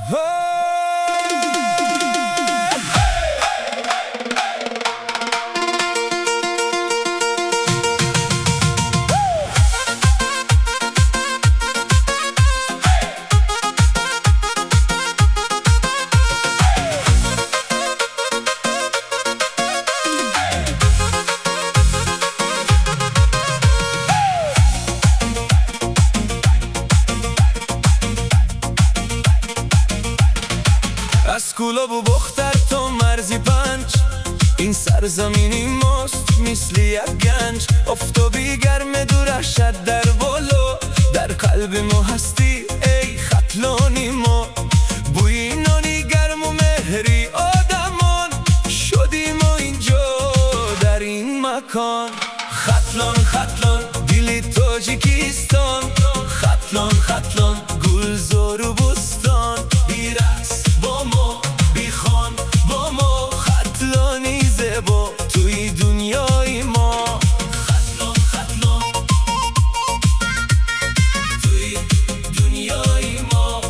از کلوب و بختر تا مرزی پنج، این سرزمینی ماست مثل یک گنج. آفتابی گرم دور شد در بالا، در قلب ما هستی ای ختلانی ما. بوی نانی گرم و مهری آدمان، شدیم ما اینجا در این مکان. ختلان ختلان دل تاجیکستان، ختلان ختلان گلزار و بستان. بیرقص با ما بیخوان با ما، ختلانی زیبا توی دنیای ما. ختلان ختلان توی دنیای ما.